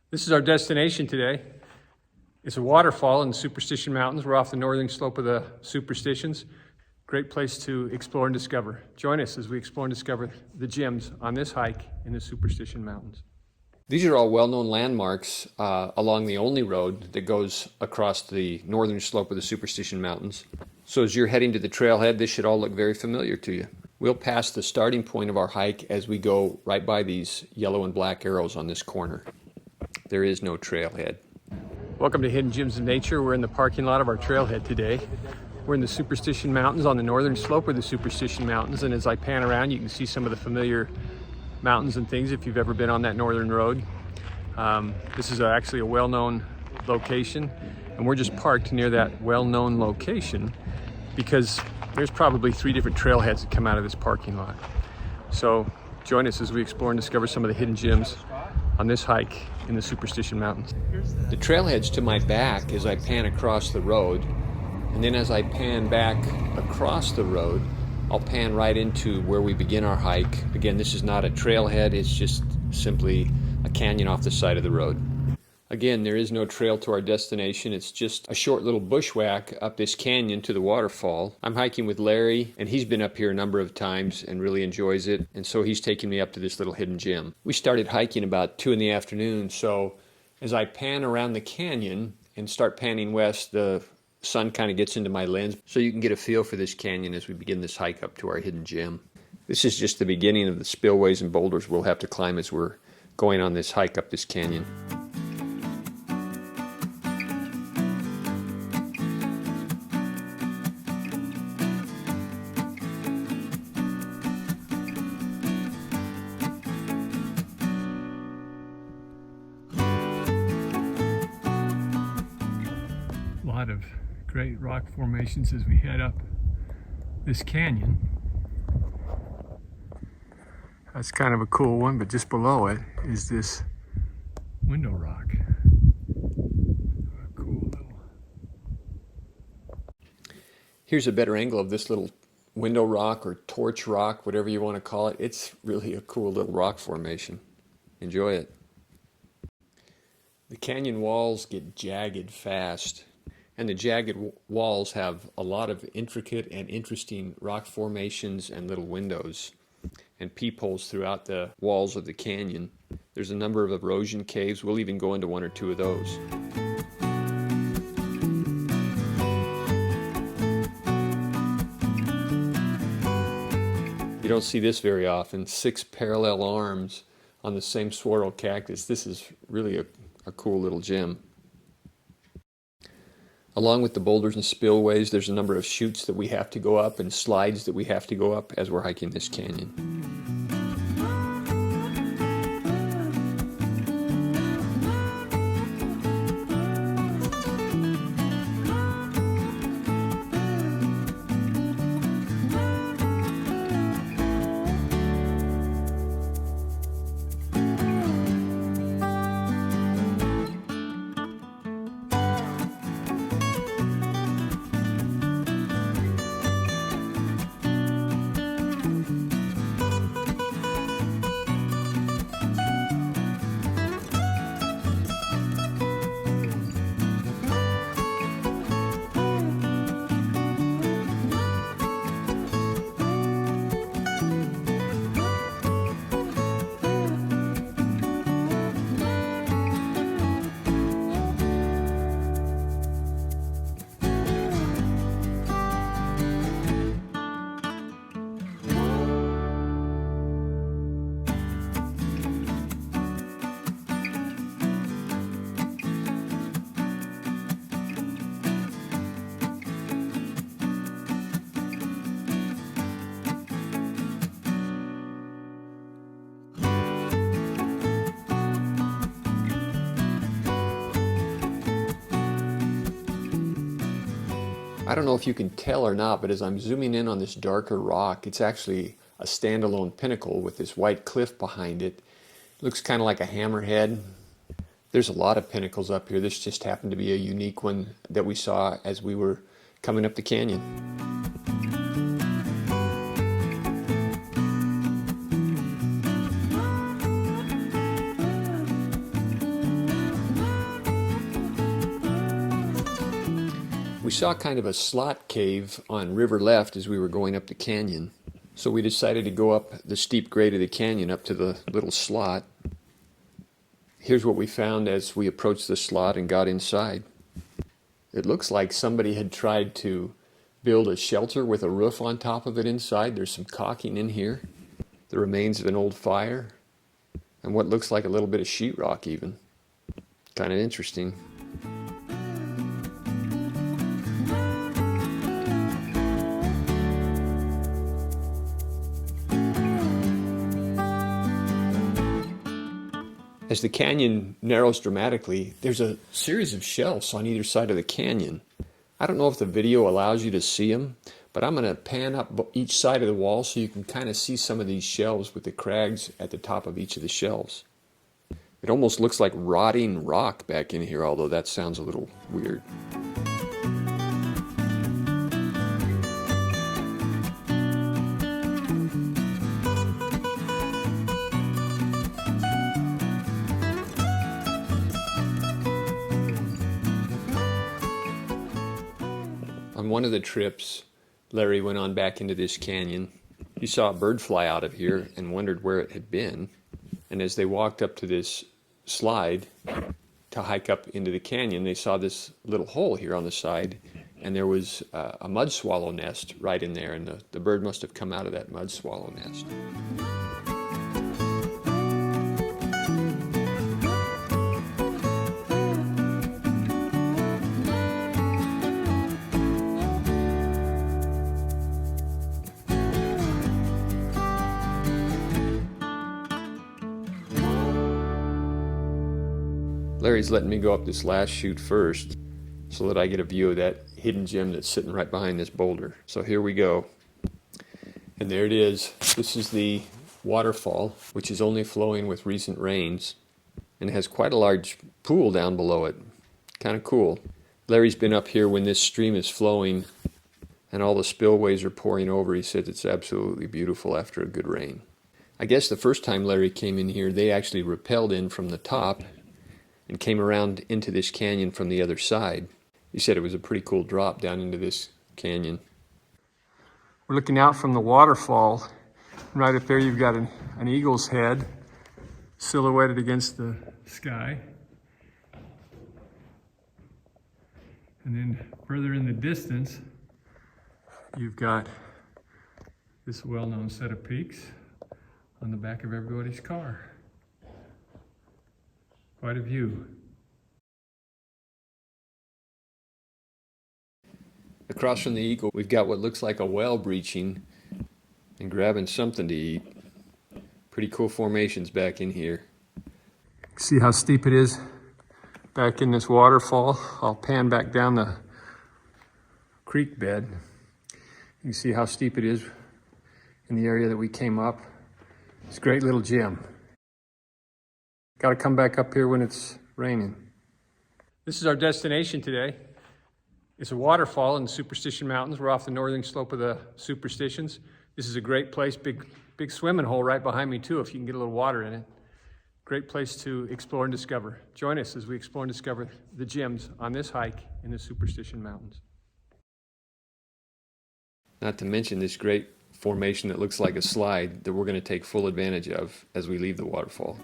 This is our destination today. It's a waterfall in the Superstition Mountains. We're off the northern slope of the Superstitions. Great place to explore and discover. Join us as we explore and discover the gems on this hike in the Superstition Mountains. These are all well-known landmarks along the only road that goes across the northern slope of the Superstition Mountains. So as you're heading to the trailhead, this should all look very familiar to you. We'll pass the starting point of our hike as we go right by these yellow and black arrows on this corner. There is no trailhead. Welcome to Hidden Gems of Nature. We're in the parking lot of our trailhead today. We're in the Superstition Mountains on the northern slope of the Superstition Mountains, and as I pan around you can see some of the familiar mountains and things if you've ever been on that northern road. This is actually a well-known location, and we're just parked near that well-known location because there's probably 3 different trailheads that come out of this parking lot. So join us as we explore and discover some of the hidden gems on this hike in the Superstition Mountains. The trailhead's to my back as I pan across the road, and then as I pan back across the road, I'll pan right into where we begin our hike. Again, this is not a trailhead, it's just simply a canyon off the side of the road. Again, there is no trail to our destination. It's just a short little bushwhack up this canyon to the waterfall. I'm hiking with Larry, and he's been up here a number of times and really enjoys it, and so he's taking me up to this little hidden gem. We started hiking about 2 in the afternoon, so as I pan around the canyon and start panning west, the sun kind of gets into my lens, so you can get a feel for this canyon as we begin this hike up to our hidden gem. This is just the beginning of the spillways and boulders we'll have to climb as we're going on this hike up this canyon. A lot of great rock formations as we head up this canyon. That's kind of a cool one, but just below it is this window rock. A cool little... Here's a better angle of this little window rock or torch rock, whatever you want to call it. It's really a cool little rock formation. Enjoy it. The canyon walls get jagged fast, and the jagged walls have a lot of intricate and interesting rock formations and little windows and peepholes throughout the walls of the canyon. There's a number of erosion caves. We'll even go into 1 or 2 of those. You don't see this very often, 6 parallel arms on the same saguaro cactus. This is really a cool little gem. Along with the boulders and spillways, there's a number of chutes that we have to go up and slides that we have to go up as we're hiking this canyon. I don't know if you can tell or not, but as I'm zooming in on this darker rock, it's actually a standalone pinnacle with this white cliff behind it. It looks kind of like a hammerhead. There's a lot of pinnacles up here. This just happened to be a unique one that we saw as we were coming up the canyon. We saw kind of a slot cave on river left as we were going up the canyon. So we decided to go up the steep grade of the canyon up to the little slot. Here's what we found as we approached the slot and got inside. It looks like somebody had tried to build a shelter with a roof on top of it inside. There's some caulking in here, the remains of an old fire, and what looks like a little bit of sheetrock even. Kind of interesting. As the canyon narrows dramatically, there's a series of shelves on either side of the canyon. I don't know if the video allows you to see them, but I'm going to pan up each side of the wall so you can kind of see some of these shelves with the crags at the top of each of the shelves. It almost looks like rotting rock back in here, although that sounds a little weird. On one of the trips, Larry went on back into this canyon. He saw a bird fly out of here and wondered where it had been. And as they walked up to this slide to hike up into the canyon, they saw this little hole here on the side, and there was a mud swallow nest right in there, and the bird must have come out of that mud swallow nest. Larry's letting me go up this last chute first so that I get a view of that hidden gem that's sitting right behind this boulder. So here we go. And there it is. This is the waterfall, which is only flowing with recent rains and has quite a large pool down below it. Kind of cool. Larry's been up here when this stream is flowing and all the spillways are pouring over. He said it's absolutely beautiful after a good rain. I guess the first time Larry came in here, they actually rappelled in from the top and came around into this canyon from the other side. He said it was a pretty cool drop down into this canyon. We're looking out from the waterfall. Right up there you've got an eagle's head silhouetted against the sky. And then further in the distance, you've got this well-known set of peaks on the back of everybody's car. Quite a view. Across from the eagle, we've got what looks like a well breaching and grabbing something to eat. Pretty cool formations back in here. See how steep it is back in this waterfall? I'll pan back down the creek bed. You can see how steep it is in the area that we came up. It's a great little gem. Got to come back up here when it's raining. This is our destination today. It's a waterfall in the Superstition Mountains. We're off the northern slope of the Superstitions. This is a great place, big swimming hole right behind me too, if you can get a little water in it. Great place to explore and discover. Join us as we explore and discover the gems on this hike in the Superstition Mountains. Not to mention this great formation that looks like a slide that we're going to take full advantage of as we leave the waterfall.